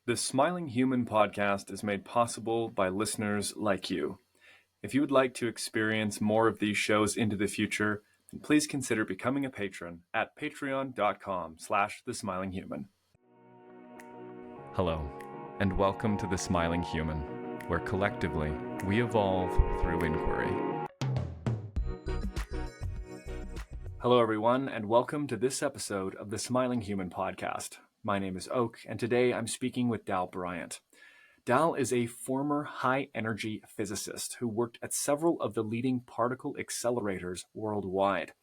The Smiling Human podcast is made possible by listeners like you. If you would like to experience more of these shows into the future, then please consider becoming a patron at patreon.com/thesmilinghuman. Hello, and welcome to The Smiling Human, where collectively we evolve through inquiry. Hello, everyone, and welcome to this episode of the Smiling Human podcast. My name is Oak, and today I'm speaking with Dal Bryant. Dal is a former high-energy physicist who worked at several of the leading particle accelerators worldwide.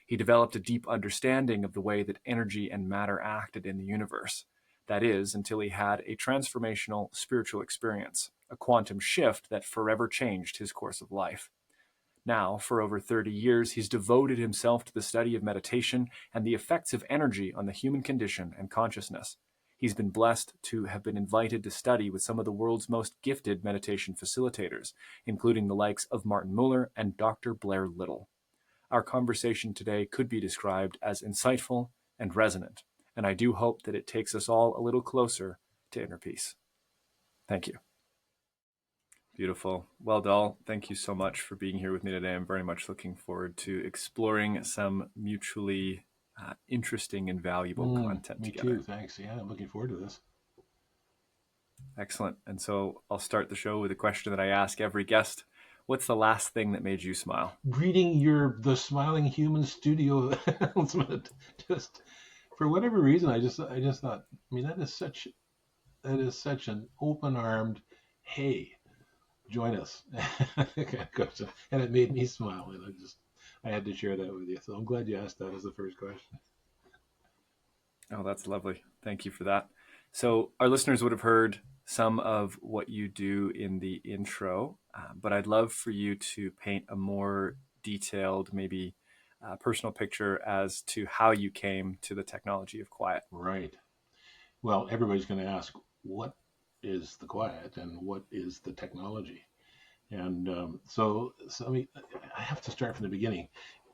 He developed a deep understanding of the way that energy and matter acted in the universe. That is, until he had a transformational spiritual experience, a quantum shift that forever changed his course of life. Now, for over 30 years, he's devoted himself to the study of meditation and the effects of energy on the human condition and consciousness. He's been blessed to have been invited to study with some of the world's most gifted meditation facilitators, including the likes of Martin Muller and Dr. Blair Little. Our conversation today could be described as insightful and resonant, and I do hope that it takes us all a little closer to inner peace. Thank you. Beautiful. Well, Dal, thank you so much for being here with me today. I'm very much looking forward to exploring some mutually interesting and valuable content me together. too, thanks. Yeah, I'm looking forward to this. Excellent. And so I'll start the show with a question that I ask every guest. What's the last thing that made you smile? Reading the Smiling Human studio announcement, just for whatever reason, I just thought, I mean, that is such an open-armed, hey, join us, and it made me smile, and I had to share that with you. So I'm glad you asked that as the first question. Oh, that's lovely. Thank you for that. So our listeners would have heard some of what you do in the intro, but I'd love for you to paint a more detailed, maybe personal picture as to how you came to the technology of quiet. Right. Well, everybody's going to ask, what is the quiet and what is the technology? And so I mean, I have to start from the beginning.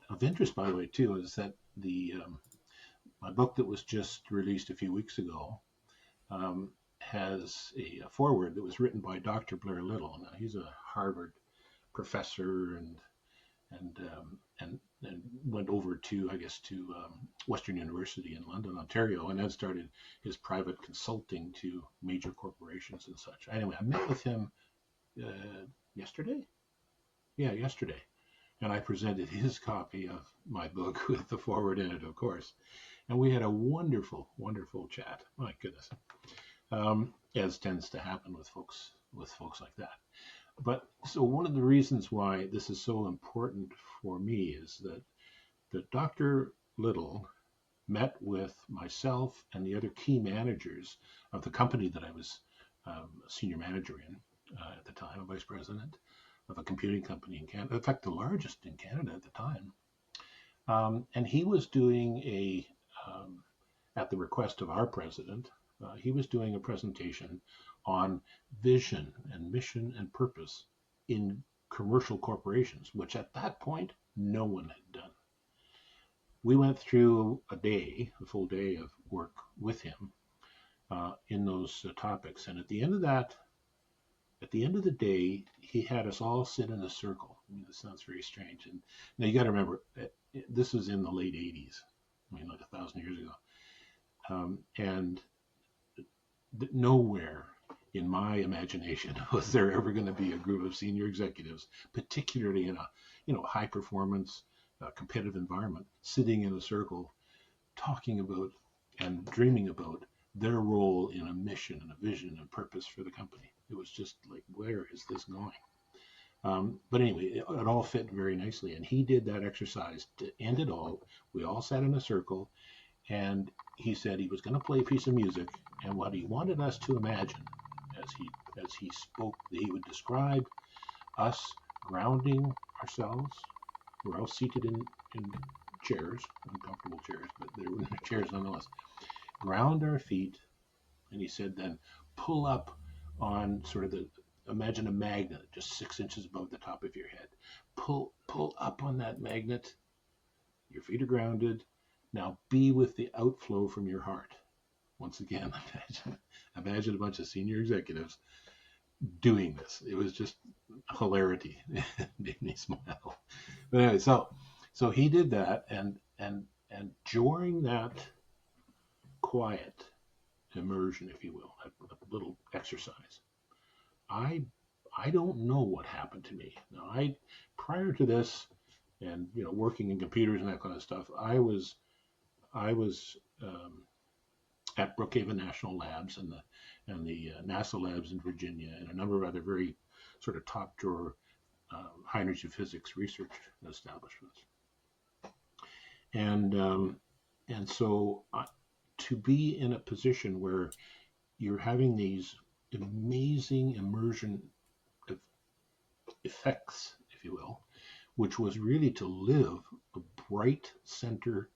Of interest, by the way, too, is that my book that was just released a few weeks ago has a foreword that was written by Dr. Blair Little. Now, he's a Harvard professor and went over to, I guess, to Western University in London, Ontario, and then started his private consulting to major corporations and such. Anyway, I met with him yesterday. Yeah, yesterday. And I presented his copy of my book with the foreword in it, of course. And we had a wonderful, wonderful chat. My goodness. As tends to happen with folks like that. But so one of the reasons why this is so important for me is that Dr. Little met with myself and the other key managers of the company that I was a senior manager in at the time, a vice president of a computing company in Canada, in fact, the largest in Canada at the time. And he was doing at the request of our president, he was doing a presentation on vision and mission and purpose in commercial corporations, which at that point, no one had done. We went through a full day of work with him in those topics. And at the end of the day, he had us all sit in a circle. I mean, this sounds very strange. And now you got to remember, this was in the late 80s. I mean, like 1,000 years ago. And nowhere in my imagination was there ever going to be a group of senior executives, particularly in a high performance, competitive environment, sitting in a circle, talking about and dreaming about their role in a mission and a vision and purpose for the company. It was just like, where is this going? But anyway, it all fit very nicely. And he did that exercise to end it all. We all sat in a circle, and he said he was going to play a piece of music. And what he wanted us to imagine as he spoke, that he would describe us grounding ourselves. We're all seated in chairs, uncomfortable chairs, but they were chairs nonetheless. Ground our feet, and he said then pull up on sort of imagine a magnet just 6 inches above the top of your head. Pull up on that magnet. Your feet are grounded. Now be with the outflow from your heart. once again, imagine a bunch of senior executives doing this. It was just hilarity. It made me smile. But anyway, so he did that, and during that quiet immersion, if you will, a little exercise, I I don't know what happened to me. Now, prior to this, and working in computers and that kind of stuff, I was at Brookhaven National Labs and the NASA labs in Virginia and a number of other very sort of top drawer high energy physics research establishments. And so to be in a position where you're having these amazing immersion effects, if you will, which was really to live a bright center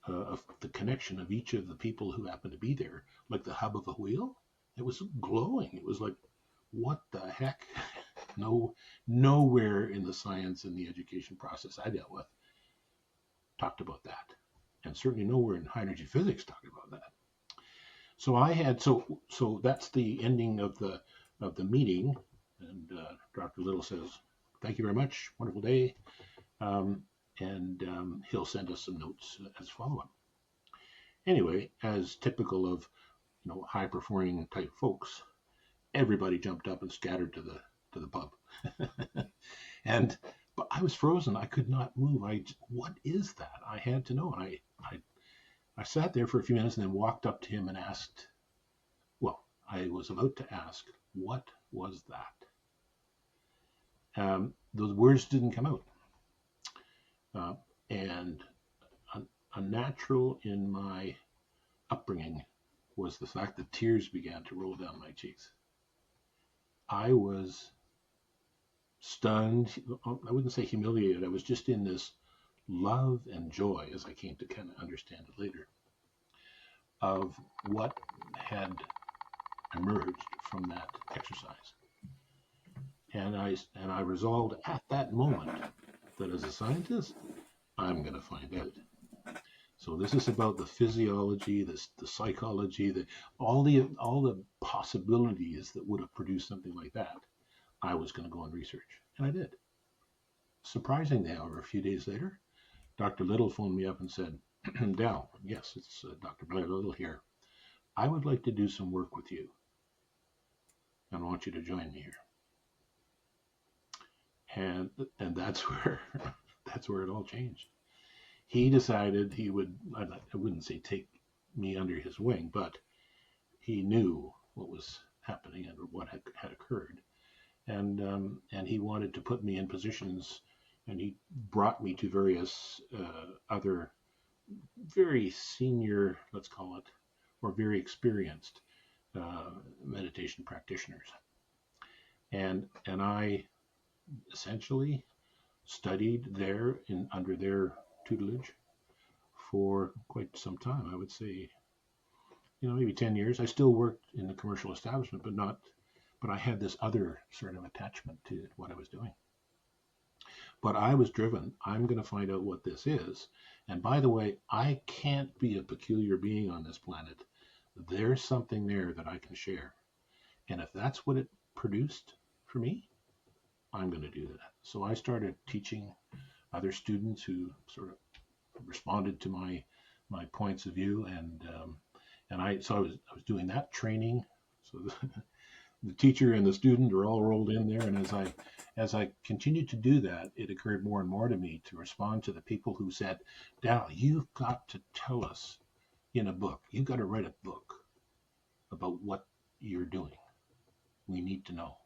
of the connection of each of the people who happened to be there, like the hub of a wheel. It was glowing. It was like, what the heck? No, nowhere in the science and the education process I dealt with talked about that, and certainly nowhere in high energy physics talked about that. So I had so that's the ending of the meeting, and Dr. Little says, "Thank you very much. Wonderful day." And he'll send us some notes as follow-up. Anyway, as typical of high performing type folks, everybody jumped up and scattered to the pub, but I was frozen. I could not move. What is that? I had to know. And I sat there for a few minutes and then walked up to him and asked. Well, I was about to ask, what was that? Those words didn't come out. And unnatural in my upbringing was the fact that tears began to roll down my cheeks. I was stunned. I wouldn't say humiliated. I was just in this love and joy, as I came to kind of understand it later, of what had emerged from that exercise. And I resolved at that moment that as a scientist, I'm going to find out. So this is about the physiology, the psychology, all the possibilities that would have produced something like that. I was going to go and research, and I did. Surprisingly, however, a few days later, Dr. Little phoned me up and said, "Dal, yes, it's Dr. Blair Little here. I would like to do some work with you, and I want you to join me here." And that's where it all changed. He decided he would, I wouldn't say take me under his wing, but he knew what was happening and what had occurred. And he wanted to put me in positions, and he brought me to various other very senior, let's call it, or very experienced meditation practitioners. And I essentially studied there under their tutelage for quite some time. I would say, maybe 10 years. I still worked in the commercial establishment, but I had this other sort of attachment to what I was doing. But I was driven. I'm going to find out what this is. And by the way, I can't be a peculiar being on this planet. There's something there that I can share. And if that's what it produced for me, I'm going to do that. So I started teaching other students who sort of responded to my points of view, and I was doing that training. So the teacher and the student are all rolled in there, and as I continued to do that, it occurred more and more to me to respond to the people who said, "Dal, you've got to tell us in a book. You've got to write a book about what you're doing. We need to know.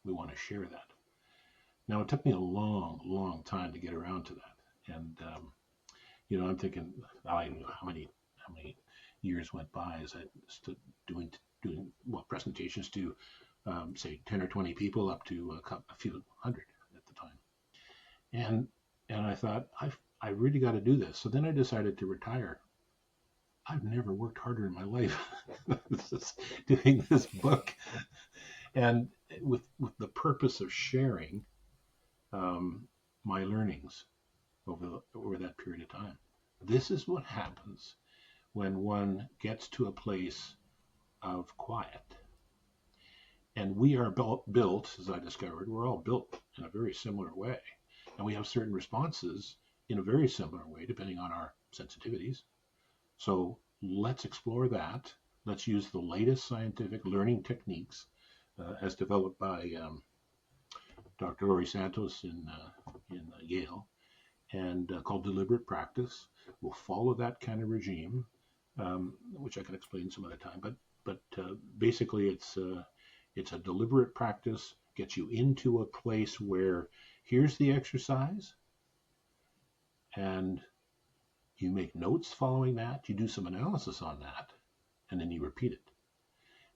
We want to share that." Now, it took me a long, long time to get around to that, and I'm thinking, I don't know how many years went by as I stood doing presentations to say 10 or 20 people up to a few hundred at the time, and I thought, I really got to do this. So then I decided to retire. I've never worked harder in my life doing this book, and with the purpose of sharing my learnings over that period of time. This is what happens when one gets to a place of quiet. And we are built, as I discovered, we're all built in a very similar way. And we have certain responses in a very similar way, depending on our sensitivities. So let's explore that. Let's use the latest scientific learning techniques as developed by Dr. Laurie Santos in Yale, and called deliberate practice. We'll follow that kind of regime, which I can explain some other time. But basically, it's a deliberate practice, gets you into a place where here's the exercise, and you make notes following that, you do some analysis on that, and then you repeat it.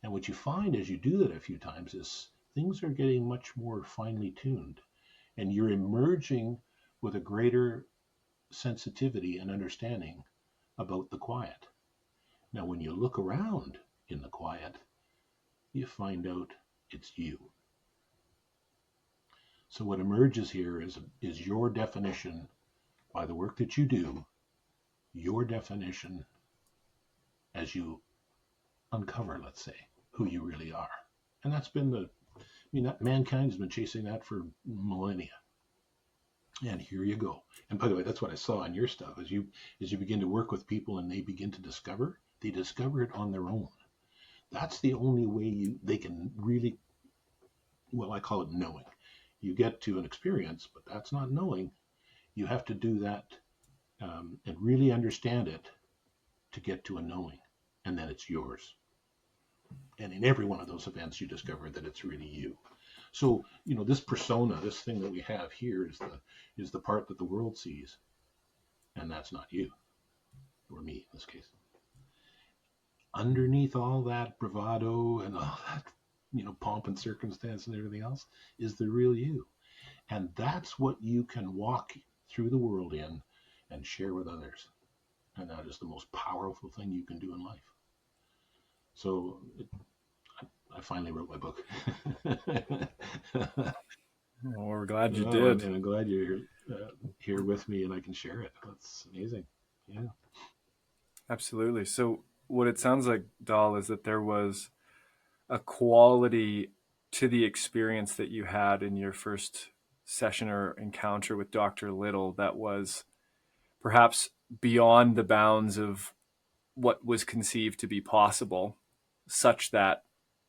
And what you find as you do that a few times is things are getting much more finely tuned, and you're emerging with a greater sensitivity and understanding about the quiet. Now, when you look around in the quiet, you find out it's you. So what emerges here is your definition by the work that you do, your definition as you uncover, let's say, who you really are. And that's been that mankind has been chasing that for millennia. And here you go. And by the way, that's what I saw in your stuff. As you begin to work with people and they begin to discover, they discover it on their own. That's the only way they can really, well, I call it knowing. You get to an experience, but that's not knowing. You have to do that and really understand it to get to a knowing, and then it's yours. And in every one of those events, you discover that it's really you. So, this persona, this thing that we have here is the part that the world sees, and that's not you, or me in this case. Underneath all that bravado and all that, pomp and circumstance and everything else is the real you. And that's what you can walk through the world in and share with others. And that is the most powerful thing you can do in life. So I finally wrote my book. Well, we're glad you did. And I'm glad you're here with me and I can share it. That's amazing. Yeah. Absolutely. So what it sounds like, Dal, is that there was a quality to the experience that you had in your first session or encounter with Dr. Little that was perhaps beyond the bounds of what was conceived to be possible, such that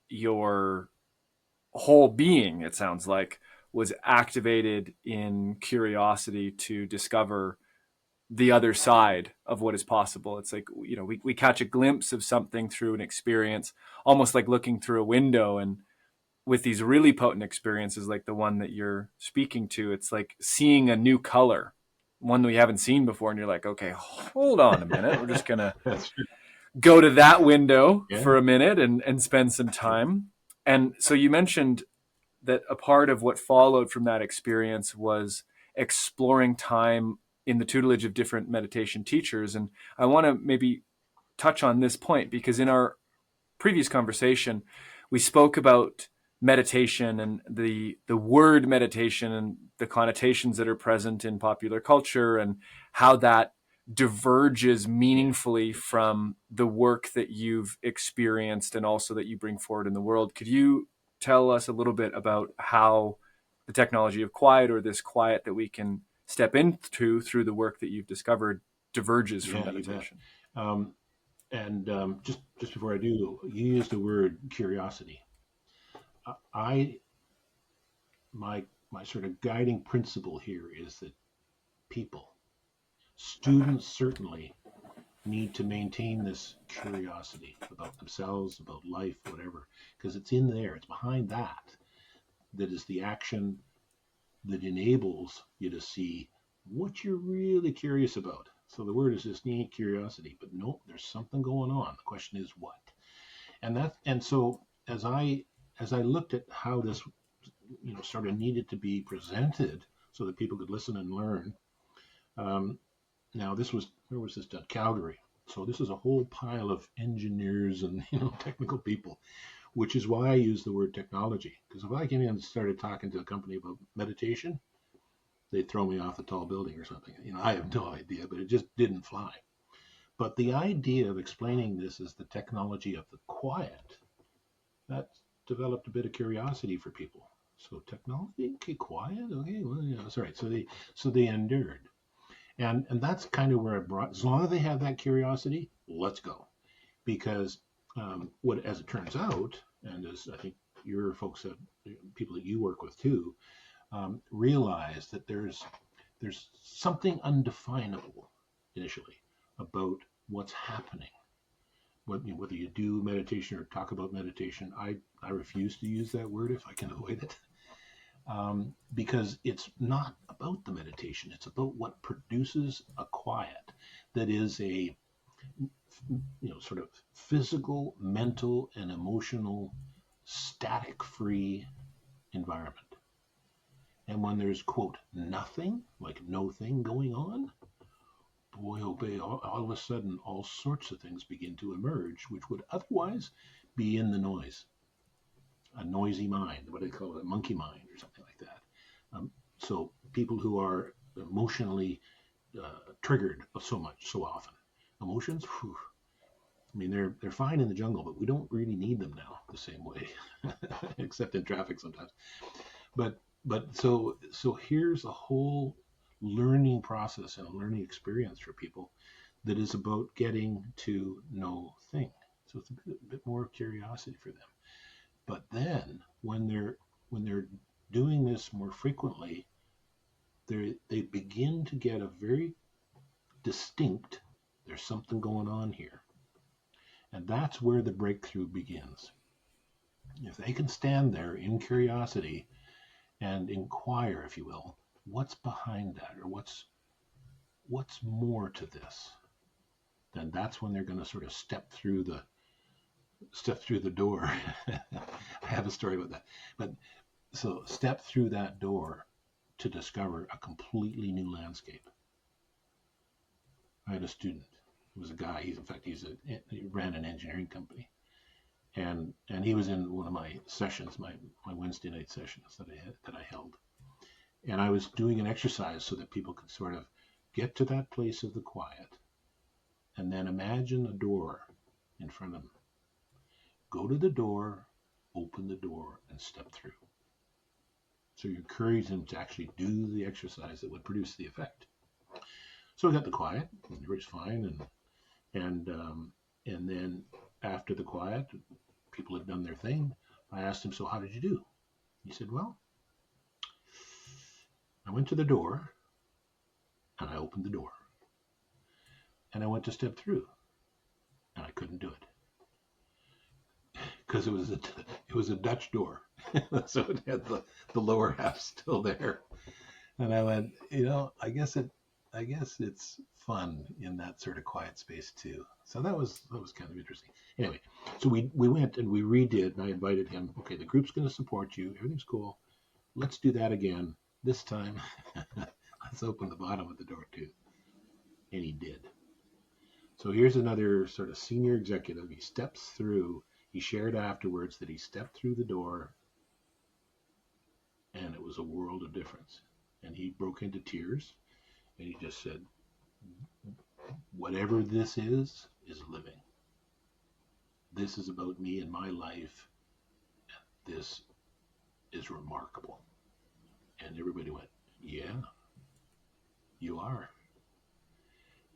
your whole being, it sounds like, was activated in curiosity to discover the other side of what is possible. It's like, we catch a glimpse of something through an experience, almost like looking through a window. And with these really potent experiences, like the one that you're speaking to, it's like seeing a new color, one that we haven't seen before. And you're like, okay, hold on a minute. We're just going to go to that window for a minute and spend some time. And so you mentioned that a part of what followed from that experience was exploring time in the tutelage of different meditation teachers. And I want to maybe touch on this point, because in our previous conversation, we spoke about meditation and the word meditation and the connotations that are present in popular culture and how that diverges meaningfully from the work that you've experienced and also that you bring forward in the world. Could you tell us a little bit about how the technology of quiet, or this quiet that we can step into through the work that you've discovered, diverges from meditation? Just before I do, you used the word curiosity. My sort of guiding principle here is that students certainly need to maintain this curiosity about themselves, about life, whatever, because it's in there, it's behind that is the action that enables you to see what you're really curious about. So the word is just curiosity, but no, there's something going on. The question is what? And so as I looked at how this sort of needed to be presented so that people could listen and learn. Now where was this done? Calgary. So this is a whole pile of engineers and technical people, which is why I use the word technology. Because if I came in and started talking to a company about meditation, they'd throw me off a tall building or something. I have no idea, but it just didn't fly. But the idea of explaining this as the technology of the quiet, that developed a bit of curiosity for people. So technology, okay, quiet, okay, well, yeah, that's right. So they endured, and that's kind of where it brought. As long as they have that curiosity, let's go. Because what, as it turns out, and as I think your folks have, people that you work with too, realize that there's something undefinable initially about what's happening. Whether you do meditation or talk about meditation, I refuse to use that word if I can avoid it, because it's not about the meditation. It's about what produces a quiet that is a sort of physical, mental, and emotional static-free environment. And when there's quote nothing, like no thing going on, boy oh boy, all of a sudden all sorts of things begin to emerge which would otherwise be in the noise, a noisy mind, what do they call it, a monkey mind or something like that. So people who are emotionally triggered so often, emotions, whew, I mean, they're fine in the jungle, but we don't really need them now the same way, except in traffic sometimes. But here's a whole learning process and a learning experience for people that is about getting to know things. So it's a bit more curiosity for them. But then when they're doing this more frequently, they begin to get a very distinct, there's something going on here. And that's where the breakthrough begins. If they can stand there in curiosity and inquire, if you will, what's behind that, or what's more to this, then that's when they're going to sort of step through the door. I have a story about that. But so step through that door to discover a completely new landscape. I had a student. He was a guy. He ran an engineering company, and he was in one of my sessions, my Wednesday night sessions that I held, and I was doing an exercise so that people could sort of get to that place of the quiet, and then imagine a door in front of them. Go to the door, open the door, and step through. So you encourage them to actually do the exercise that would produce the effect. So we got the quiet, and everybody's fine, and then after the quiet, people had done their thing. I asked him, "So how did you do?" He said, "Well, I went to the door, and I opened the door, and I went to step through, and I couldn't do it because it was a Dutch door, so it had the lower half still there." And I went, I guess it's fun in that sort of quiet space too. So that was kind of interesting. Anyway, so we went and we redid, and I invited him. Okay, the group's going to support you. Everything's cool. Let's do that again. This time, let's open the bottom of the door too. And he did. So here's another sort of senior executive. He steps through. He shared afterwards that he stepped through the door, and it was a world of difference. And he broke into tears, and he just said, "Whatever this is living. This is about me and my life. This is remarkable." And everybody went, "Yeah, you are."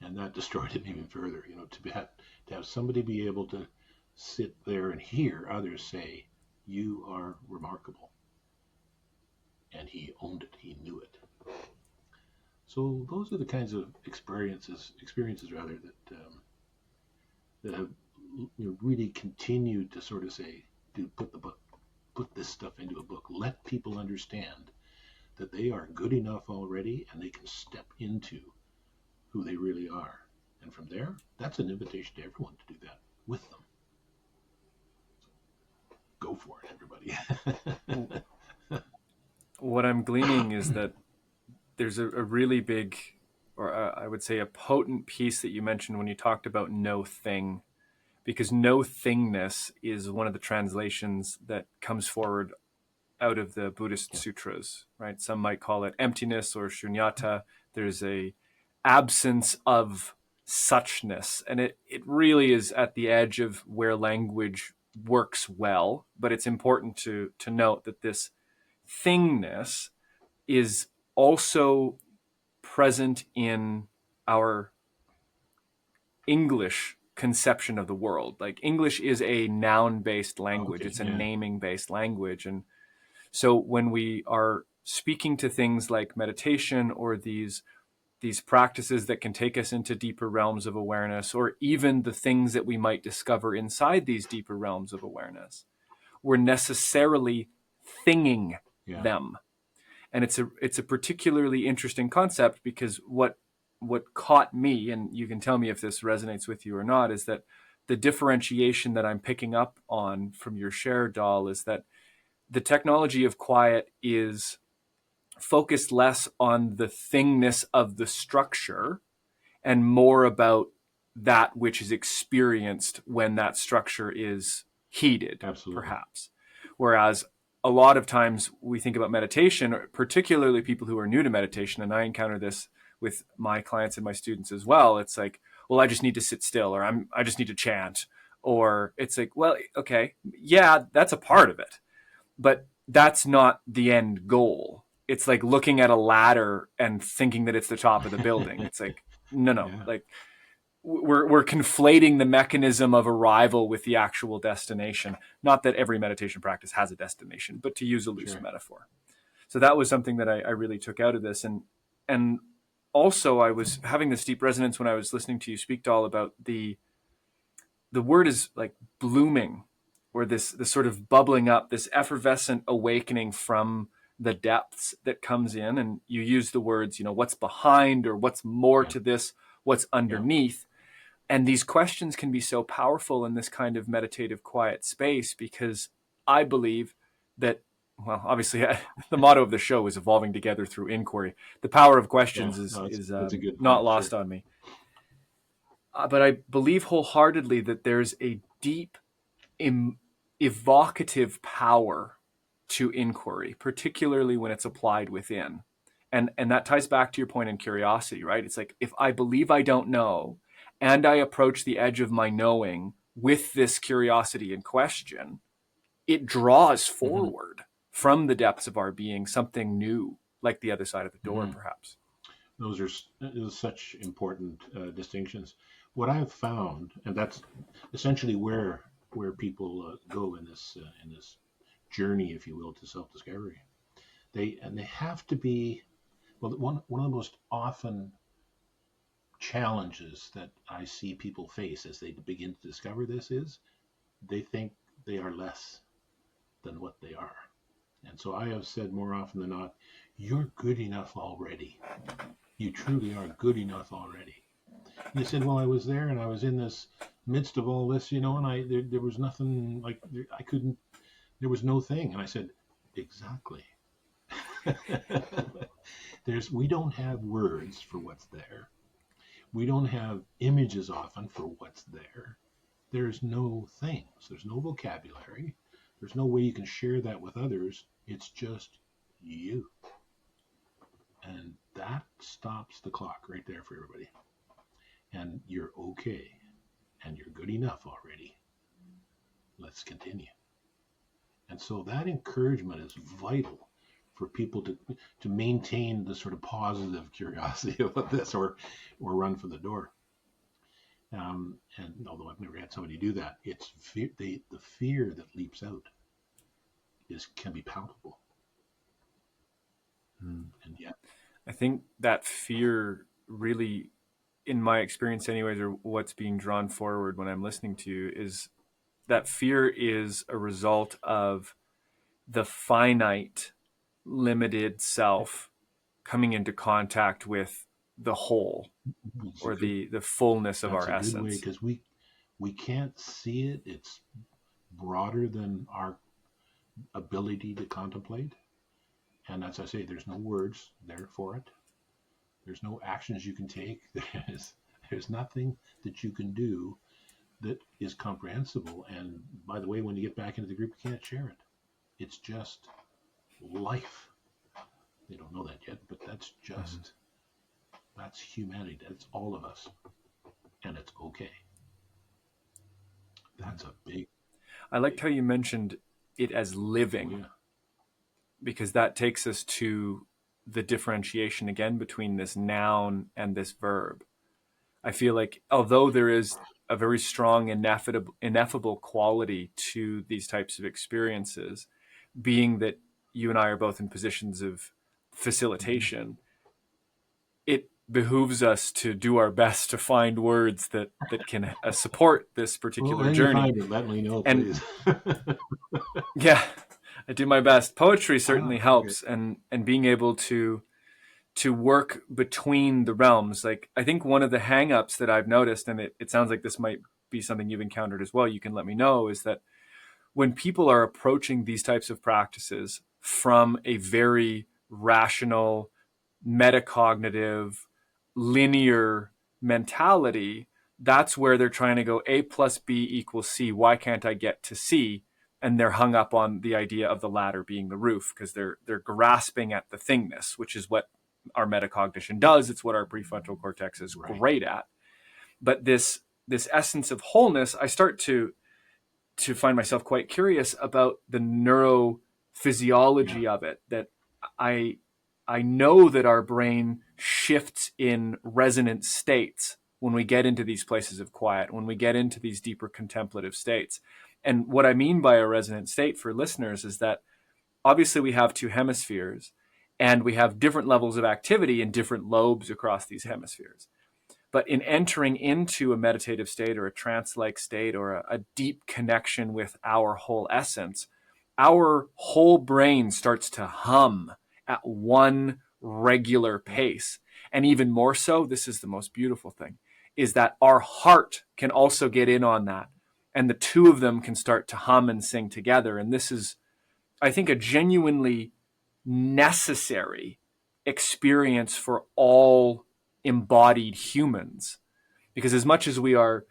And that destroyed him even further. To have somebody be able to sit there and hear others say, "You are remarkable." And he owned it. He knew it. So those are the kinds of experiences rather, that have really continued to sort of say, "Dude, put this stuff into a book. Let people understand that they are good enough already, and they can step into who they really are." And from there, that's an invitation to everyone to do that with them. So go for it, everybody. What I'm gleaning is that there's a really big, or I would say a potent piece that you mentioned when you talked about no thing, because no thingness is one of the translations that comes forward out of the Buddhist Yeah. sutras, right? Some might call it emptiness or shunyata. There's a absence of suchness. And it really is at the edge of where language works well. But it's important to note that this thingness is also present in our English conception of the world. Like English is a noun-based language. Okay, It's a yeah, naming-based language. And so when we are speaking to things like meditation or these practices that can take us into deeper realms of awareness, or even the things that we might discover inside these deeper realms of awareness, we're necessarily thinging yeah, them. And it's a particularly interesting concept because what caught me, and you can tell me if this resonates with you or not, is that the differentiation that I'm picking up on from your share, Dal, is that the technology of quiet is focused less on the thingness of the structure and more about that which is experienced when that structure is heated, absolutely. perhaps. Whereas a lot of times we think about meditation, particularly people who are new to meditation, and I encounter this with my clients and my students as well. It's like, well, I just need to sit still, or I just need to chant, or it's like, well, okay, yeah, that's a part of it, but that's not the end goal. It's like looking at a ladder and thinking that it's the top of the building. It's like, no, Yeah, like we're conflating the mechanism of arrival with the actual destination. Not that every meditation practice has a destination, but to use a loose sure. metaphor. So that was something that I really took out of this. And also I was having this deep resonance when I was listening to you speak, Dal, about the word is like blooming, or this sort of bubbling up, this effervescent awakening from the depths that comes in. And you use the words, what's behind, or what's more Yeah, to this, what's yeah. underneath. And these questions can be so powerful in this kind of meditative quiet space, because I believe that, well, obviously, the motto of the show is evolving together through inquiry. The power of Yeah, questions no, is that's a good not point. Sure. lost on me. But I believe wholeheartedly that there's a deep evocative power to inquiry, particularly when it's applied within. And that ties back to your point in curiosity, right? It's like, if I believe I don't know and I approach the edge of my knowing with this curiosity and question, it draws Hmm. forward from the depths of our being something new, like the other side of the door, Hmm. perhaps. Those are such important distinctions. What I've found, and that's essentially where people go in this journey, if you will, to self discovery. They have to be, well. One of the most often challenges that I see people face as they begin to discover this is they think they are less than what they are. And so I have said more often than not, you're good enough already. You truly are good enough already. And they said, well, I was there and I was in this midst of all this, and there was nothing like I couldn't. There was no thing. And I said, exactly. We don't have words for what's there. We don't have images often for what's there. There's no things. There's no vocabulary. There's no way you can share that with others. It's just you. And that stops the clock right there for everybody. And you're okay. And you're good enough already. Let's continue. And so that encouragement is vital for people to maintain the sort of positive curiosity about this, or run for the door. And although I've never had somebody do that, it's the fear that leaps out can be palpable. Hmm. And yet, I think that fear really, in my experience anyways, or what's being drawn forward when I'm listening to you, is that fear is a result of the finite, limited self coming into contact with the whole, it's a or good the fullness of that's our a good way, essence. because we can't see it. It's broader than our ability to contemplate. And as I say, there's no words there for it. There's no actions you can take. There's nothing that you can do that is comprehensible. And by the way, when you get back into the group, you can't share it. It's just life. They don't know that yet, but Mhm. that's humanity. That's all of us. and it's okay. That's a big, I liked big. how you mentioned it as Oh living, yeah. because that takes us to the differentiation again between this noun and this verb. I feel like although there is a very strong ineffable quality to these types of experiences, being that you and I are both in positions of Mm-hmm. facilitation, it behooves us to do our best to find words that can support this Well, particular when you journey. find it, let me know, And please. yeah, I do my best. Poetry certainly Okay. helps, and being able to work between the realms. Like, I think one of the hangups that I've noticed, and it sounds like this might be something you've encountered as well, you can let me know, is that when people are approaching these types of practices from a very rational, metacognitive, linear mentality, that's where they're trying to go A plus B equals C. Why can't I get to C? And they're hung up on the idea of the ladder being the roof, because they're grasping at the thingness, which is what our metacognition does. It's what our prefrontal cortex is Right. great at. But this essence of wholeness, I start to find myself quite curious about the Yeah. neurophysiology of it. That I I know that our brain shifts in resonant states when we get into these places of quiet, when we get into these deeper contemplative states. And what I mean by a resonant state for listeners is that obviously we have two hemispheres and we have different levels of activity in different lobes across these Yep. hemispheres. But in entering into a meditative state or a trance like state or a deep connection with our whole essence, our whole brain starts to hum at one regular Yep. pace. And even more so, this is the most beautiful thing, is that our heart can also get in on that. And the two of them can start to hum and sing together. And this is, I think, a genuinely necessary experience for all embodied humans. Because as much as we are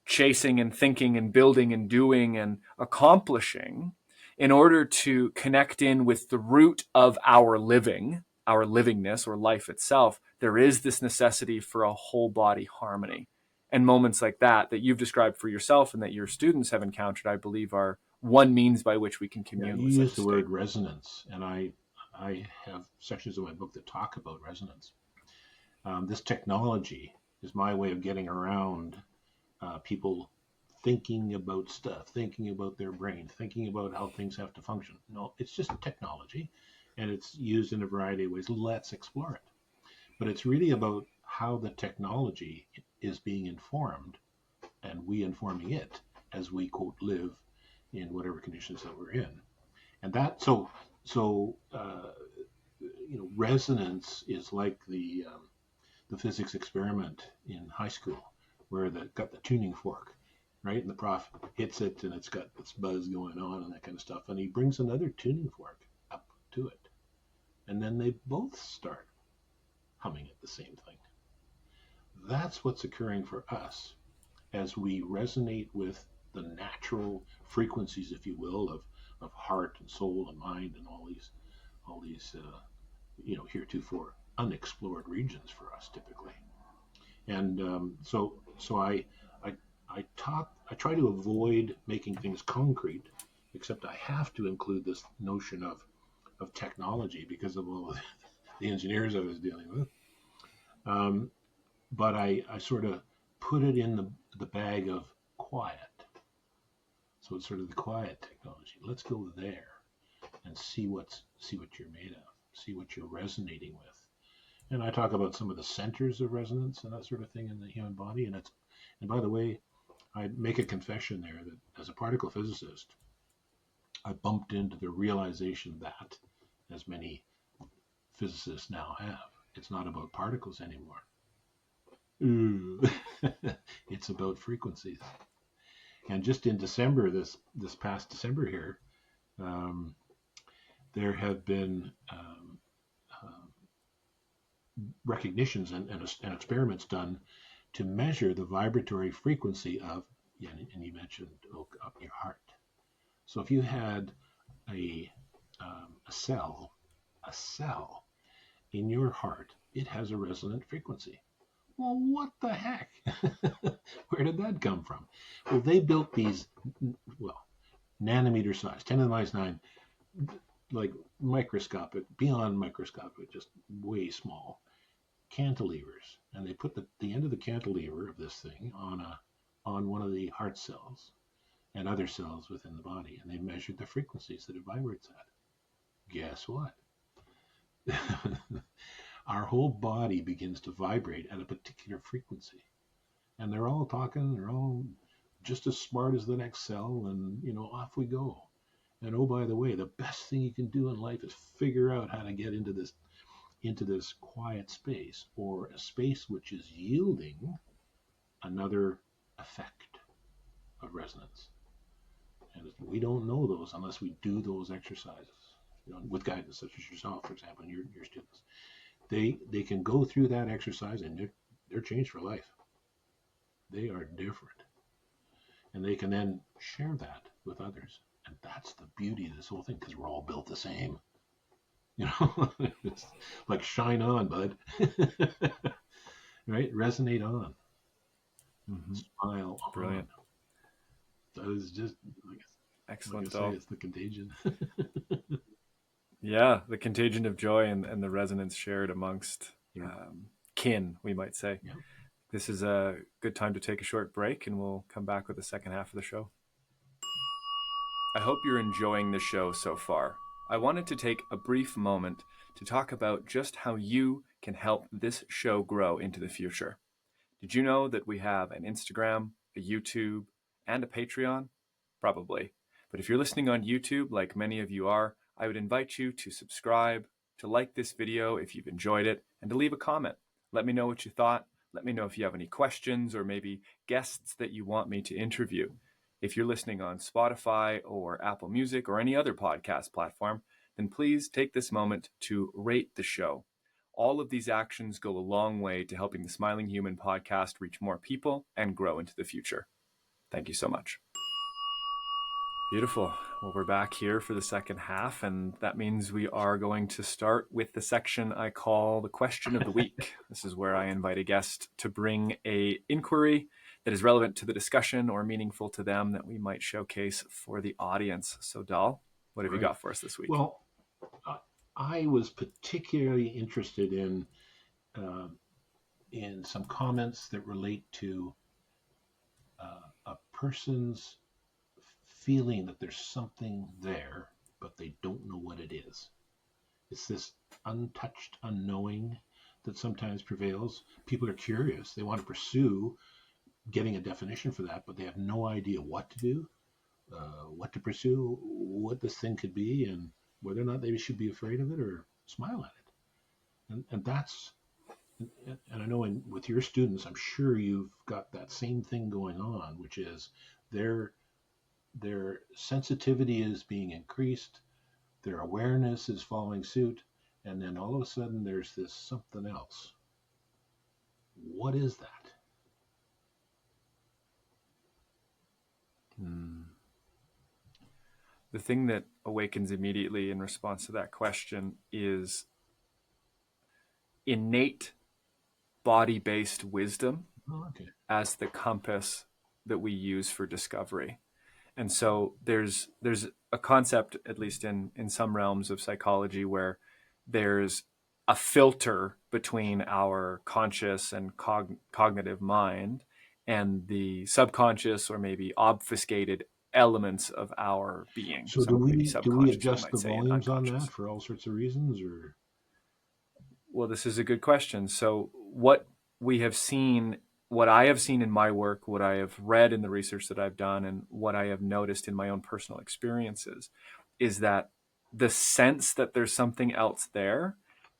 chasing and thinking and building and doing and accomplishing, in order to connect in with the root of our living, our livingness or life itself, there is this necessity for a whole body harmony. And moments like that you've described for yourself and that your students have encountered, I believe, are one means by which we can Yeah. commune You with such use a the state. word resonance, and I have sections of my book that talk about resonance. This technology is my way of getting around people thinking about stuff, thinking about their brain, thinking about how things have to function. No, it's just technology, and it's used in a variety of ways. Let's explore it. But it's really about how the technology is being informed and we informing it as we quote live in whatever conditions that we're in. And that resonance is like the physics experiment in high school where they got the tuning fork, right? And the prof hits it and it's got this buzz going on and that kind of stuff. And he brings another tuning fork up to it. And then they both start humming at the same thing. That's what's occurring for us as we resonate with the natural frequencies, if you will, of heart and soul and mind and all these heretofore unexplored regions for us typically. And I I try to avoid making things concrete, except I have to include this notion of technology because of all the engineers I was dealing with. Um, but I sort of put it in the bag of quiet. So it's sort of the quiet technology. Let's go there and see what you're made of, see what you're resonating with. And I talk about some of the centers of resonance and that sort of thing in the human body. And by the way, I make a confession there that as a particle physicist, I bumped into the realization that, as many physicists now have, it's not about particles anymore. Ooh. It's about frequencies. And just in December, this past December here, um, there have been recognitions and experiments done to measure the vibratory frequency of, yeah, and you mentioned up your heart. So if you had a a cell, a cell in your heart, it has a resonant frequency. Well, what the heck? Where did that come from? Well, they built these, well, nanometer size, 10 to the minus 9, like microscopic, beyond microscopic, just way small cantilevers. And they put the end of the cantilever of this thing on one of the heart cells and other cells within the body. And they measured the frequencies that it vibrates at. Guess what? Our whole body begins to vibrate at a particular frequency. And they're all talking, they're all just as smart as the next cell, and off we go. And oh, by the way, the best thing you can do in life is figure out how to get into this quiet space, or a space which is yielding another effect of resonance. And we don't know those unless we do those exercises, with guidance such as yourself, for example, and your students. They can go through that exercise and they're changed for life. They are different. And they can then share that with others. And that's the beauty of this whole thing, because we're all built the same. It's like shine on, bud. Right? Resonate on. Mm-hmm. Smile Brilliant. on. That is just, Excellent, like I say, it's the contagion. Yeah, the contagion of joy and the resonance shared amongst kin, we might say. Yeah. This is a good time to take a short break, and we'll come back with the second half of the show. I hope you're enjoying the show so far. I wanted to take a brief moment to talk about just how you can help this show grow into the future. Did you know that we have an Instagram, a YouTube, and a Patreon? Probably. But if you're listening on YouTube, like many of you are, I would invite you to subscribe, to like this video if you've enjoyed it, and to leave a comment. Let me know what you thought. Let me know if you have any questions or maybe guests that you want me to interview. If you're listening on Spotify or Apple Music or any other podcast platform, then please take this moment to rate the show. All of these actions go a long way to helping the Smiling Human podcast reach more people and grow into the future. Thank you so much. Beautiful. Well, we're back here for the second half, and that means we are going to start with the section I call the question of the week. This is where I invite a guest to bring an inquiry that is relevant to the discussion or meaningful to them that we might showcase for the audience. So, Dal, what have you got for us this week? Well, I was particularly interested in some comments that relate to a person's feeling that there's something there, but they don't know what it is. It's this untouched unknowing that sometimes prevails. People are curious. They want to pursue getting a definition for that, but they have no idea what to do, what to pursue, what this thing could be, and whether or not they should be afraid of it or smile at it. And that's, and I know with your students, I'm sure you've got that same thing going on, which is their sensitivity is being increased, their awareness is following suit, and then all of a sudden there's this something else. What is that? The thing that awakens immediately in response to that question is innate body-based wisdom as the compass that we use for discovery. And so there's a concept, at least in some realms of psychology, where there's a filter between our conscious and cognitive mind and the subconscious or maybe obfuscated elements of our being. So do we adjust the volumes on that for all sorts of reasons, or? Well, this is a good question. So what I have seen in my work, what I have read in the research that I've done, and what I have noticed in my own personal experiences is that the sense that there's something else there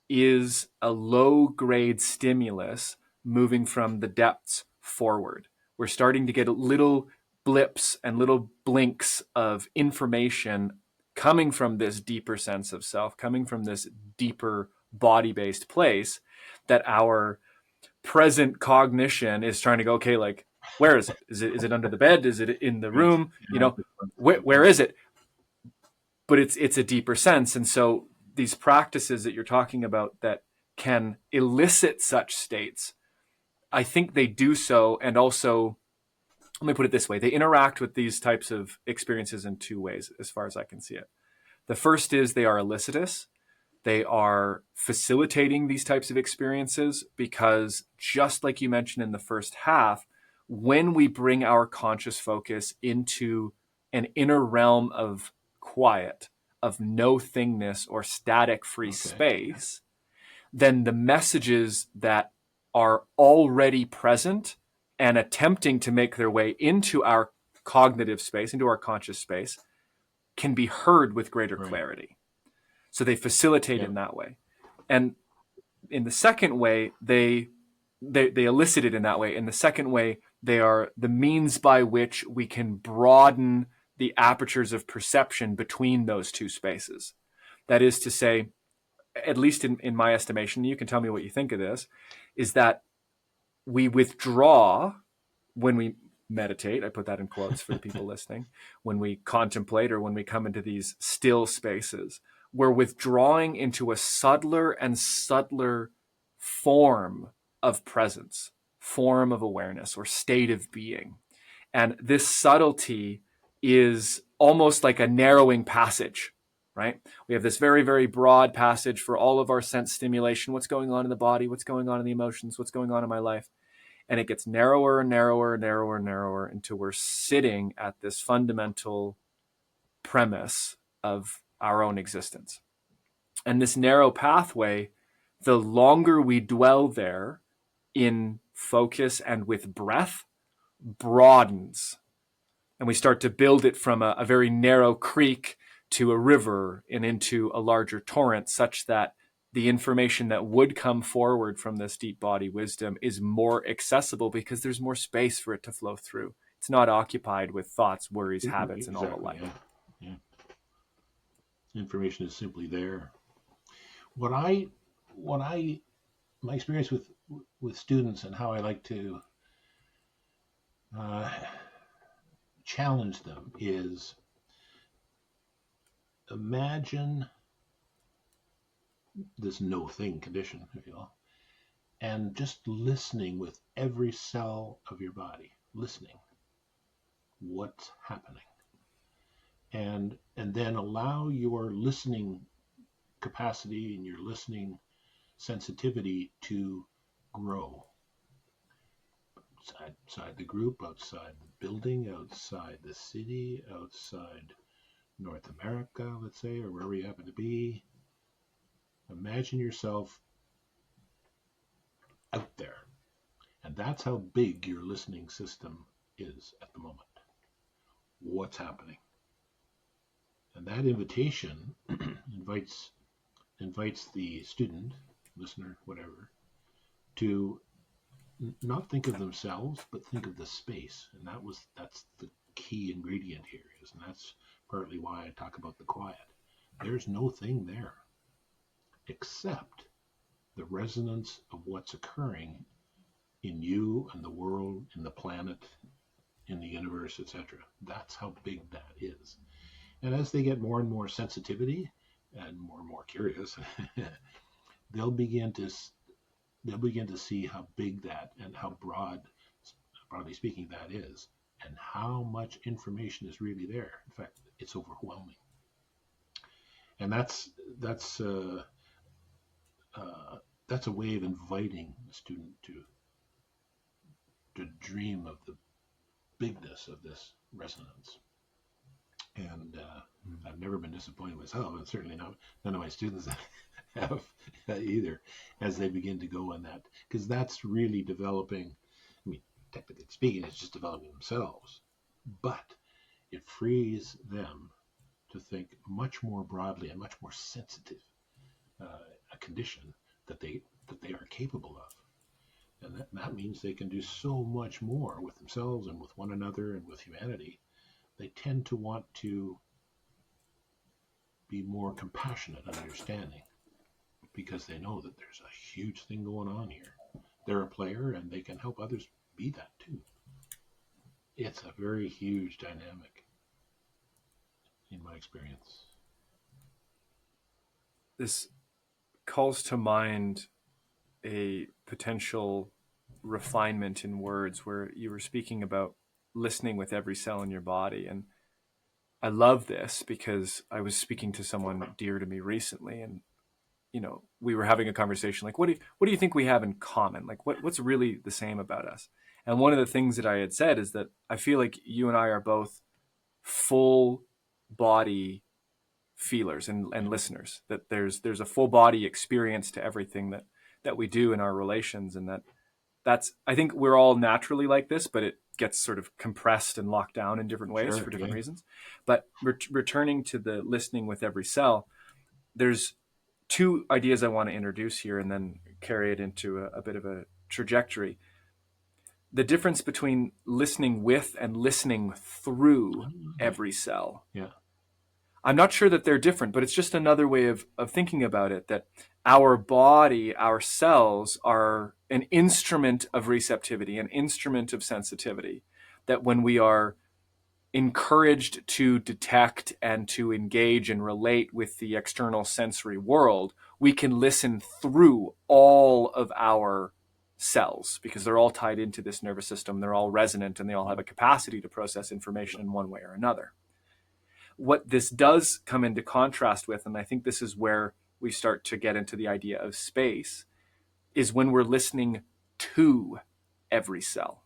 is a low-grade stimulus moving from the depths forward. We're starting to get little blips and little blinks of information coming from this deeper sense of self, coming from this deeper body-based place that our present cognition is trying to go, okay, like, where is it? Is it under the bed? Is it in the room? Where is it? But it's a deeper sense. And so these practices that you're talking about that can elicit such states I think they do so, and also, let me put it this way, they interact with these types of experiences in two ways, as far as I can see it. The first is they are elicitous. They are facilitating these types of experiences because, just like you mentioned in the first half, when we bring our conscious focus into an inner realm of quiet, of no thingness or static free Okay. space, then the messages that are already present and attempting to make their way into our cognitive space, into our conscious space, can be heard with greater Right. clarity. So they facilitate Yep. in that way. And in the second way, they elicit it in that way. In the second way, they are the means by which we can broaden the apertures of perception between those two spaces. That is to say, at least in my estimation, you can tell me what you think of this, is that we withdraw when we meditate. I put that in quotes for the people listening. When we contemplate or when we come into these still spaces, we're withdrawing into a subtler and subtler form of presence, form of awareness, or state of being. And this subtlety is almost like a narrowing passage, right? We have this very, very broad passage for all of our sense stimulation. What's going on in the body? What's going on in the emotions? What's going on in my life? And it gets narrower and narrower and narrower and narrower until we're sitting at this fundamental premise of our own existence. And this narrow pathway, the longer we dwell there in focus and with breath, broadens. And we start to build it from a very narrow creek to a river and into a larger torrent, such that the information that would come forward from this deep body wisdom is more accessible because there's more space for it to flow through. It's not occupied with thoughts, worries, habits, and all the Exactly. like. Yeah. Yeah. Information is simply there. What I, what I, my experience with students and how I like to uh, challenge them is imagine this no thing condition, if you will, and just listening with every cell of your body, listening what's happening, and then allow your listening capacity and your listening sensitivity to grow outside the group, outside the building, outside the city, outside North America, let's say, or wherever you happen to be. Imagine yourself out there. And that's how big your listening system is at the moment. What's happening? And that invitation invites the student, listener, whatever, to not think of themselves, but think of the space. And that's the key ingredient here is, and that's partly why I talk about the quiet. There's no thing there except the resonance of what's occurring in you and the world, in the planet, in the universe, etc. That's how big that is. And as they get more and more sensitivity and more curious, they'll begin to they'll begin to see how big that and how broadly speaking, that is, and how much information is really there. In fact, it's overwhelming. And uh, that's a way of inviting the student to dream of the bigness of this resonance. And I've never been disappointed myself, and certainly not none of my students have either, as they begin to go in that, because that's really developing. I mean, technically speaking, it's just developing themselves, but it frees them to think much more broadly and much more sensitive, a condition that they are capable of. And that means they can do so much more with themselves and with one another and with humanity. They tend to want to be more compassionate and understanding because they know that there's a huge thing going on here. They're a player and they can help others be that too. It's a very huge dynamic in my experience. This calls to mind a potential refinement in words where you were speaking about listening with every cell in your body. And I love this because I was speaking to someone dear to me recently, and we were having a conversation like, what do you think we have in common? Like, what's really the same about us? And one of the things that I had said is that I feel like you and I are both full body feelers and listeners, that there's a full body experience to everything that we do in our relations. And that's, I think we're all naturally like this, but it gets sort of compressed and locked down in different ways Sure. for different Yeah. reasons. But returning to the listening with every cell, there's two ideas I want to introduce here and then carry it into a bit of a trajectory. The difference between listening with and listening through Yeah. every cell. Yeah. I'm not sure that they're different, but it's just another way of thinking about it, that our body, our cells are an instrument of receptivity, an instrument of sensitivity. That when we are encouraged to detect and to engage and relate with the external sensory world, we can listen through all of our cells because they're all tied into this nervous system. They're all resonant and they all have a capacity to process information in one way or another. What this does come into contrast with, and I think this is where we start to get into the idea of space, is when we're listening to every cell.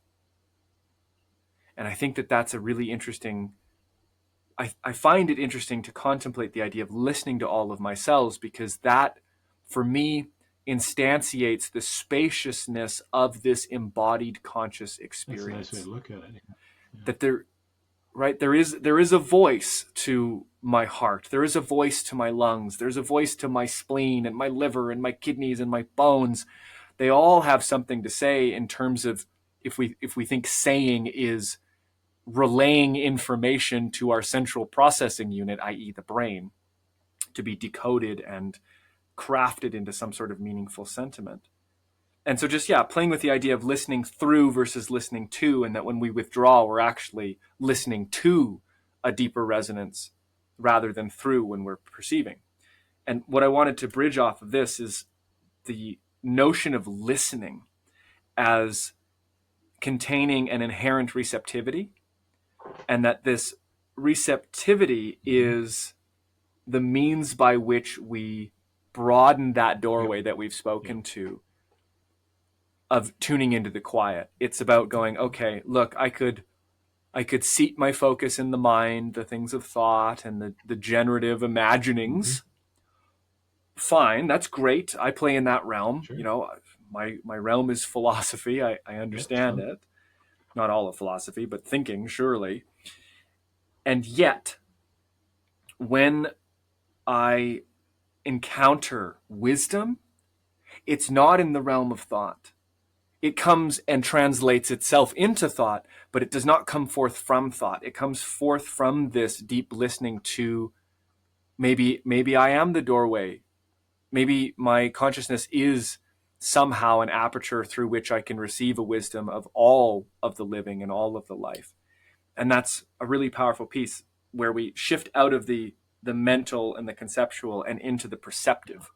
And I think that that's a really interesting, I find it interesting to contemplate the idea of listening to all of my cells, because that, for me, instantiates the spaciousness of this embodied conscious That's a nice way to experience. look at it. Yeah. That there is a voice to my heart, there is a voice to my lungs, there's a voice to my spleen and my liver and my kidneys and my bones. They all have something to say in terms of, if we think saying is relaying information to our central processing unit, i.e. the brain, to be decoded and crafted into some sort of meaningful sentiment. And so just, yeah, playing with the idea of listening through versus listening to, and that when we withdraw, we're actually listening to a deeper resonance rather than through when we're perceiving. And what I wanted to bridge off of this is the notion of listening as containing an inherent receptivity, and that this receptivity is the means by which we broaden that Yep. doorway that we've Yep. spoken to, of tuning into the quiet. It's about going, okay, look, I could seat my focus in the mind, the things of thought and the generative Mm-hmm. imaginings. Fine, that's great. I play in that realm. Sure. My realm is philosophy. I Yeah. It's understand fun. it. Not all of philosophy, but thinking, surely. And yet, when I encounter wisdom, it's not in the realm of thought. It comes and translates itself into thought, but it does not come forth from thought. It comes forth from this deep listening to, maybe I am the doorway. Maybe my consciousness is somehow an aperture through which I can receive a wisdom of all of the living and all of the life. And that's a really powerful piece where we shift out of the mental and the conceptual and into the perceptive.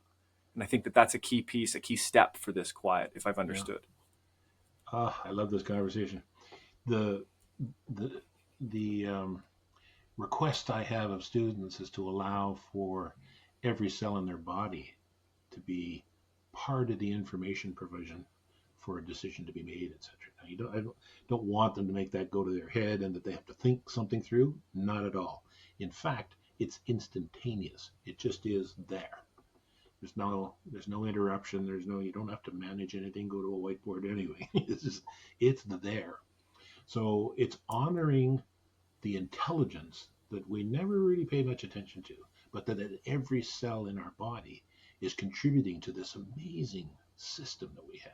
And I think that that's a key piece, a key step for this quiet, if I've Yeah. understood. I love this conversation. The the the request I have of students is to allow for every cell in their body to be part of the information provision for a decision to be made, etc. Now, I don't want them to make that go to their head and that they have to think something through. Not at all. In fact, it's instantaneous. It just is there. There's no interruption. You don't have to manage anything. Go to a whiteboard anyway. It's there. So it's honoring the intelligence that we never really pay much attention to, but that every cell in our body is contributing to this amazing system that we have.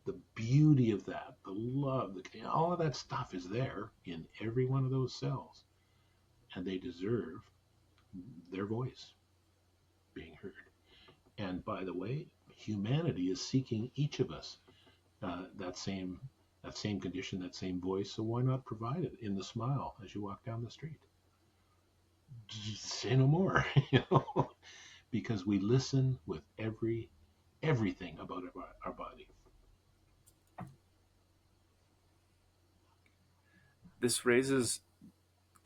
The beauty of that, the love, all of that stuff is there in every one of those cells, and they deserve their voice being heard. And by the way, humanity is seeking each of us that same condition, that same voice. So why not provide it in the smile as you walk down the street? Say no more, because we listen with everything about our body. this raises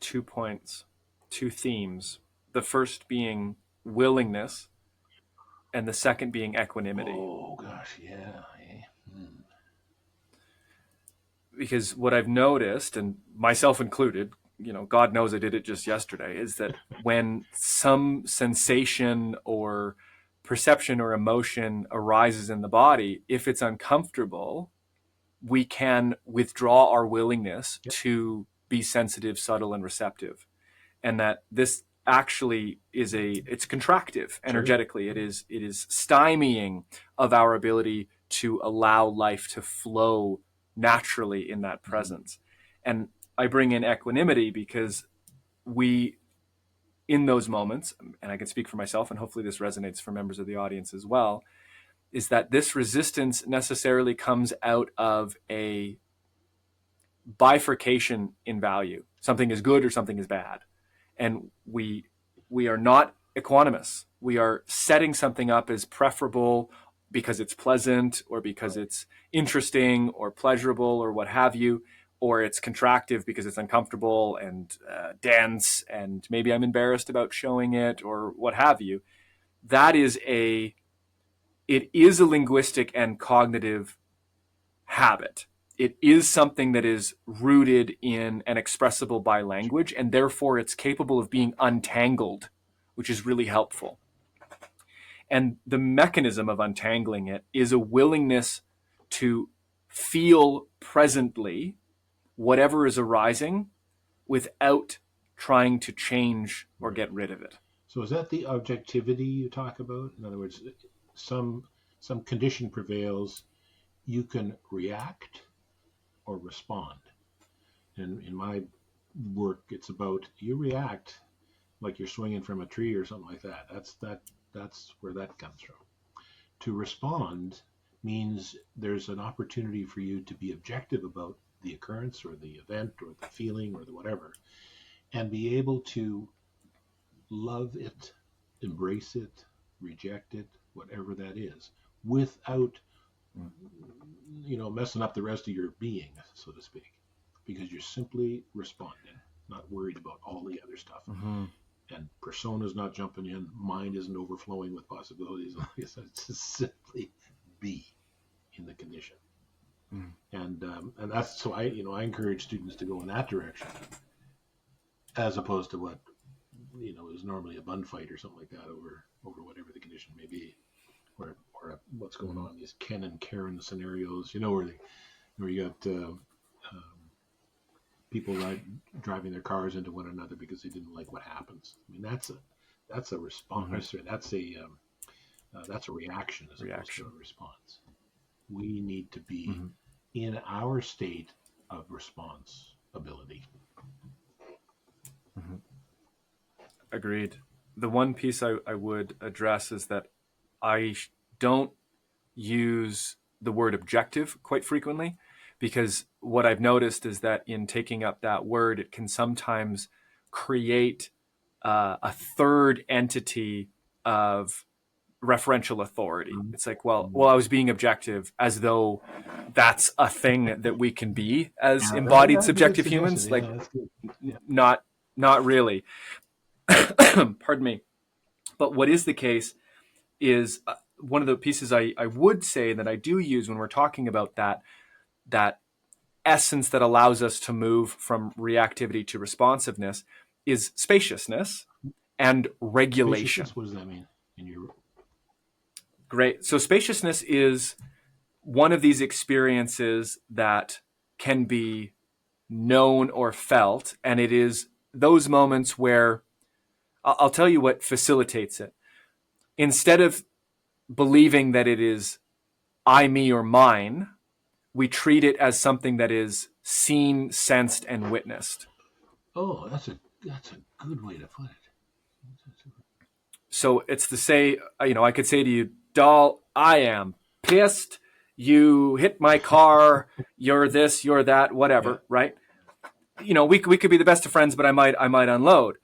2 points, 2 themes. The first being willingness, and the second being equanimity. Oh gosh, yeah. Hmm. Because what I've noticed, and myself included, God knows I did it just yesterday, is that when some sensation or perception or emotion arises in the body, if it's uncomfortable, we can withdraw our willingness Yep. to be sensitive, subtle, and receptive. And that this actually it's contractive energetically. It is stymieing of our ability to allow life to flow naturally in that presence. And I bring in equanimity because we, in those moments, and I can speak for myself, and hopefully this resonates for members of the audience as well, is that this resistance necessarily comes out of a bifurcation in value. Something is good or something is bad. And we are not equanimous. We are setting something up as preferable because it's pleasant or because it's interesting or pleasurable or what have you, or it's contractive because it's uncomfortable and dense, and maybe I'm embarrassed about showing it or what have you. It is a linguistic and cognitive habit. It is something that is rooted in and expressible by language, and therefore it's capable of being untangled, which is really helpful. And the mechanism of untangling it is a willingness to feel presently whatever is arising without trying to change or get rid of it. So is that the objectivity you talk about? In other words, some condition prevails, you can react or respond. And in my work, it's about you react like you're swinging from a tree or something like that. That's where that comes from. To respond means there's an opportunity for you to be objective about the occurrence or the event or the feeling or the whatever, and be able to love it, embrace it, reject it, whatever that is, without messing up the rest of your being, so to speak, because you're simply responding, not worried about all the other stuff. Mm-hmm. And persona's not jumping in, mind isn't overflowing with possibilities. It's just simply be in the condition. Mm. And that's so I encourage students to go in that direction, as opposed to what is normally a bun fight or something like that over whatever the condition may be, or what's going on, these Ken and Karen scenarios, where you got people driving their cars into one another because they didn't like what happens. I mean, that's a response. Mm-hmm. That's a reaction as opposed to a response. We need to be in our state of response ability. Mm-hmm. Agreed. The one piece I would address is that I don't use the word objective quite frequently, because what I've noticed is that in taking up that word, it can sometimes create a third entity of referential authority. It's like, well, I was being objective, as though that's a thing that we can be as embodied subjective humans. Like, not really. Pardon me. But what is the case is one of the pieces I would say that I do use when we're talking about that essence that allows us to move from reactivity to responsiveness is spaciousness and regulation. What does that mean in your... Great. So spaciousness is one of these experiences that can be known or felt, and it is those moments where I'll tell you what facilitates it. Instead of believing that it is I, me, or mine, we treat it as something that is seen, sensed, and witnessed. Oh, that's a good way to put it. So it's to say, I could say to you, Dal, I am pissed. You hit my car. You're this, you're that, whatever, yeah. Right? We could be the best of friends, but I might unload.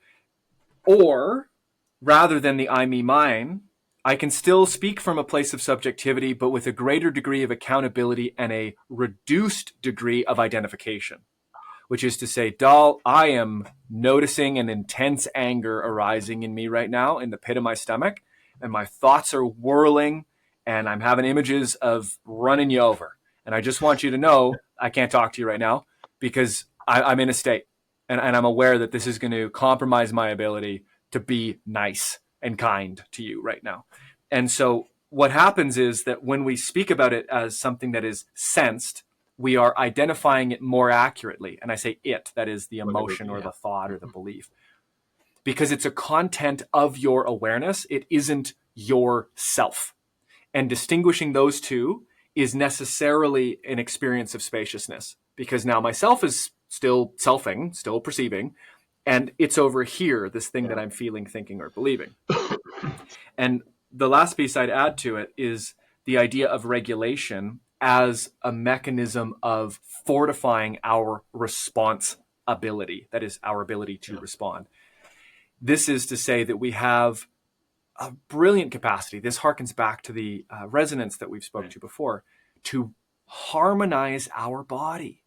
Or rather than the I, me, mine, I can still speak from a place of subjectivity, but with a greater degree of accountability and a reduced degree of identification, which is to say, Dal, I am noticing an intense anger arising in me right now in the pit of my stomach, and my thoughts are whirling, and I'm having images of running you over. And I just want you to know I can't talk to you right now because I'm in a state, and I'm aware that this is going to compromise my ability to be nice and kind to you right now. And so what happens is that when we speak about it as something that is sensed, we are identifying it more accurately. And I say it, that is the emotion or the thought or the belief, because it's a content of your awareness. It isn't yourself. And distinguishing those two is necessarily an experience of spaciousness, because now myself is still selfing, still perceiving, and it's over here, this thing that I'm feeling, thinking, or believing. And the last piece I'd add to it is the idea of regulation as a mechanism of fortifying our response ability, that is, our ability to respond. This is to say that we have a brilliant capacity. This harkens back to the resonance that we've spoke to before, to harmonize our body,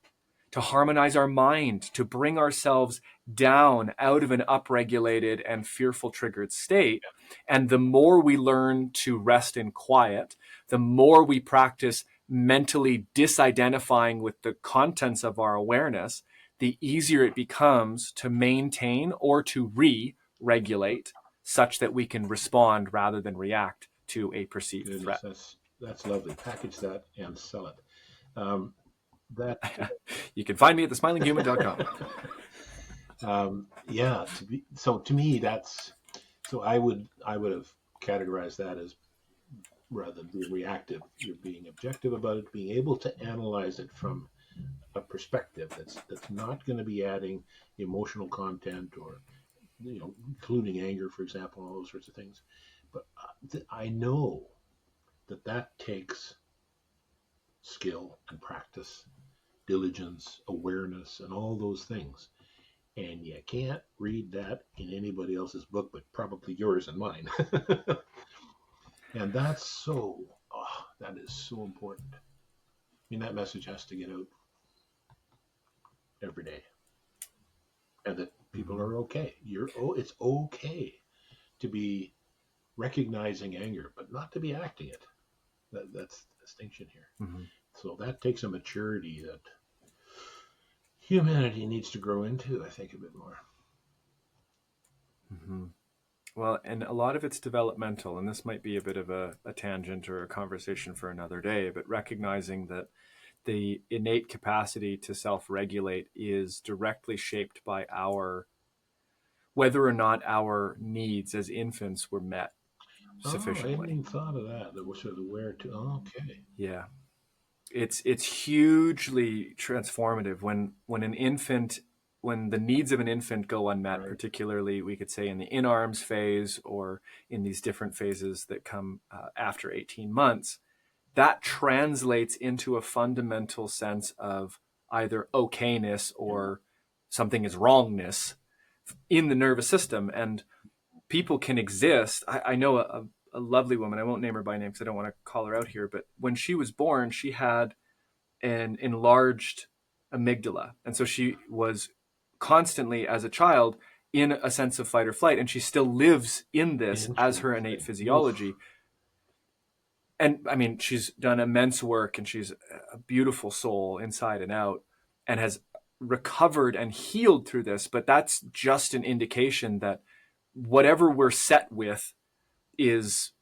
to harmonize our mind, to bring ourselves down out of an upregulated and fearful triggered state. And the more we learn to rest in quiet, the more we practice mentally disidentifying with the contents of our awareness, the easier it becomes to maintain or to re-regulate such that we can respond rather than react to a perceived threat. That's lovely. Package that and sell it. You can find me at thesmilinghuman.com. To me, that's so. I would have categorized that as, rather than being reactive, you're being objective about it, being able to analyze it from a perspective that's not going to be adding emotional content or, including anger, for example, all those sorts of things. But I know that takes skill and practice, diligence, awareness, and all those things. And you can't read that in anybody else's book, but probably yours and mine. And that is so important. I mean, that message has to get out every day. And that people are okay. It's okay to be recognizing anger, but not to be acting it. That's the distinction here. Mm-hmm. So that takes a maturity that humanity needs to grow into, I think, a bit more. Mm-hmm. Well, and a lot of it's developmental, and this might be a bit of a tangent or a conversation for another day, but recognizing that the innate capacity to self-regulate is directly shaped by whether or not our needs as infants were met sufficiently. I hadn't even thought of that. That was sort of aware to. Okay. Yeah. It's hugely transformative when the needs of an infant go unmet, particularly we could say in the in-arms phase or in these different phases that come after 18 months, that translates into a fundamental sense of either okayness or something is wrongness in the nervous system. And people can exist. I know a lovely woman, I won't name her by name because I don't want to call her out here, but when she was born, she had an enlarged amygdala. And so she was constantly, as a child, in a sense of fight or flight, and she still lives in this as her innate physiology. And I mean, she's done immense work, and she's a beautiful soul inside and out, and has recovered and healed through this. But that's just an indication that whatever we're set with is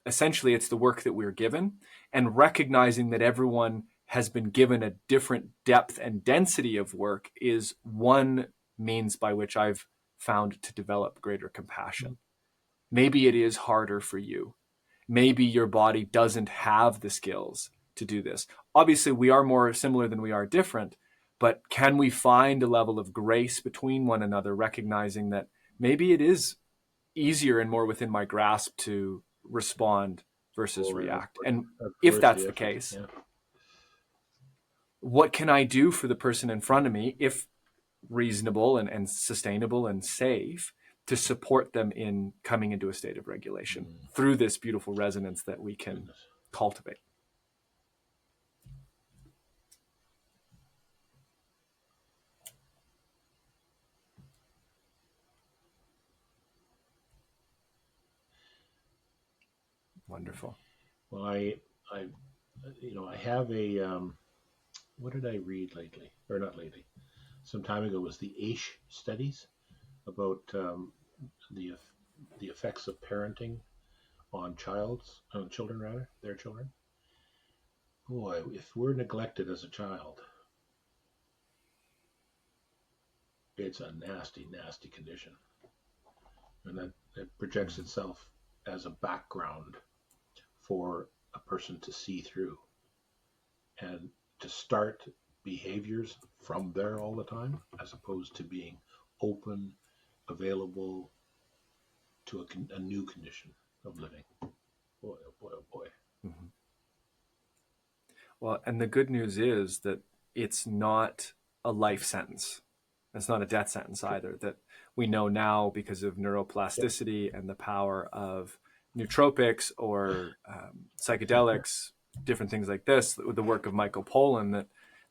essentially, it's the work that we're given, and recognizing that everyone has been given a different depth and density of work is one means by which I've found to develop greater compassion. Maybe it is harder for you. Maybe your body doesn't have the skills to do this. Obviously, we are more similar than we are different, but can we find a level of grace between one another, recognizing that maybe it is easier and more within my grasp to respond versus react? And if that's the case, what can I do for the person in front of me, if reasonable and sustainable and safe, to support them in coming into a state of regulation through this beautiful resonance that we can cultivate? Wonderful. Well, I, I have a, what did I read lately? Or not lately. Some time ago was the AISH studies about the the effects of parenting on children rather, their children. Boy, if we're neglected as a child, it's a nasty, nasty condition, and that it projects Mhm. itself as a background for a person to see through and to start behaviors from there all the time, as opposed to being open, available to a new condition of living. Boy, oh boy, oh boy. Mhm. Well, and the good news is that it's not a life sentence. It's not a death sentence Sure. either. That we know now because of Yep. neuroplasticity and the power of nootropics or psychedelics, different things like this, with the work of Michael Pollan,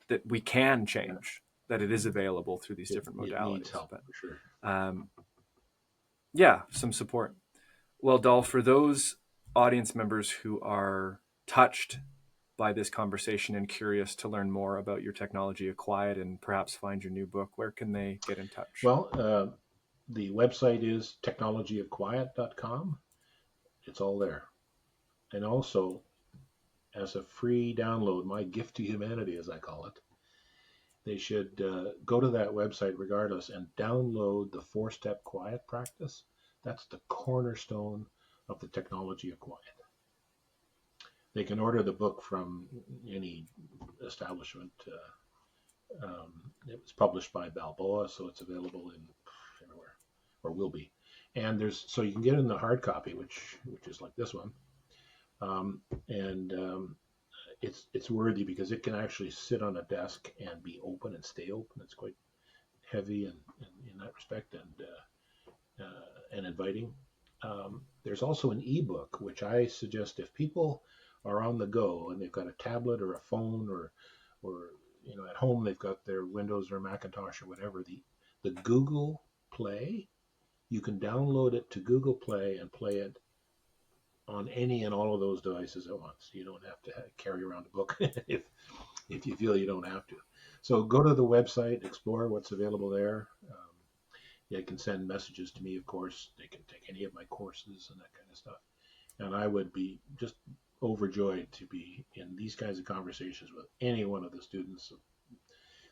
that we can Yeah. change, that it is available through these different It needs modalities. help But for sure. um, yeah, some support. Well, Dal, for those audience members who are touched by this conversation and curious to learn more about your technology of quiet and perhaps find your new book, where can they get in touch? Well, the website is technologyofquiet.com. It's all there. And also, as a free download, my gift to humanity, as I call it, they should go to that website regardless and download the 4-step quiet practice. That's the cornerstone of the technology of quiet. They can order the book from any establishment. It was published by Balboa, so it's available in everywhere, or will be. And there's so you can get it in the hard copy, which is like this one, and it's worthy because it can actually sit on a desk and be open and stay open. It's quite heavy and in that respect, and inviting. There's also an ebook which I suggest if people are on the go and they've got a tablet or a phone or at home they've got their Windows or Macintosh or whatever, the Google Play, you can download it to Google Play and play it on any and all of those devices at once. You don't have to carry around a book if you feel you don't have to. So go to the website, explore what's available there. They can send messages to me, of course. They can take any of my courses and that kind of stuff. And I would be just overjoyed to be in these kinds of conversations with any one of the students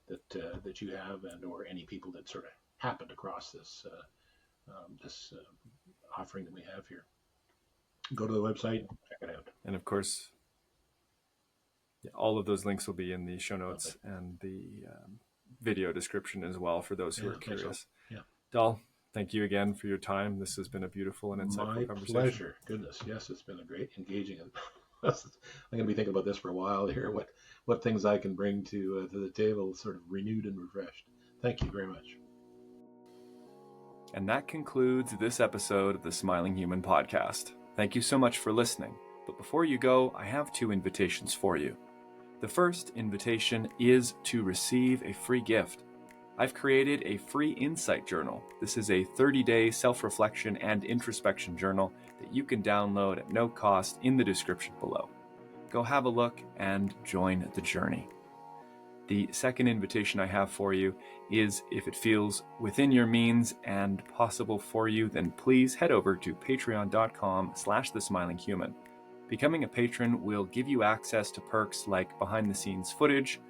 that you have, and or any people that sort of happened across this offering that we have here. Go to the website, check it out. And of course, yeah, all of those links will be in the show Lovely. notes and the video description as well for those who Yeah, are thanks, all. curious. Yeah, Dal, thank you again for your time. This has been a beautiful and insightful my conversation. pleasure. Goodness, yes, it's been a great engaging. I'm going to be thinking about this for a while here. What things I can bring to the table, sort of renewed and refreshed. Thank you very much. And that concludes this episode of the Smiling Human podcast. Thank you so much for listening. But before you go, I have 2 invitations for you. The first invitation is to receive a free gift. I've created a free insight journal. This is a 30-day self-reflection and introspection journal that you can download at no cost in the description below. Go have a look and join the journey. The second invitation I have for you is, if it feels within your means and possible for you, then please head over to patreon.com/thesmilinghuman. Becoming a patron will give you access to perks like behind-the-scenes footage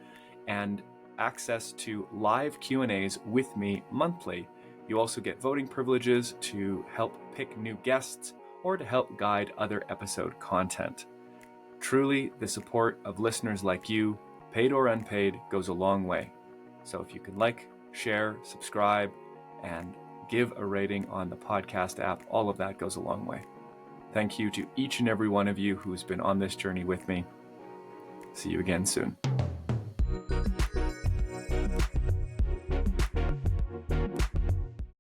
and access to live Q&As with me monthly. You also get voting privileges to help pick new guests or to help guide other episode content. Truly, the support of listeners like you, paid or unpaid, goes a long way. So if you can like, share, subscribe, and give a rating on the podcast app, all of that goes a long way. Thank you to each and every one of you who's been on this journey with me. See you again soon.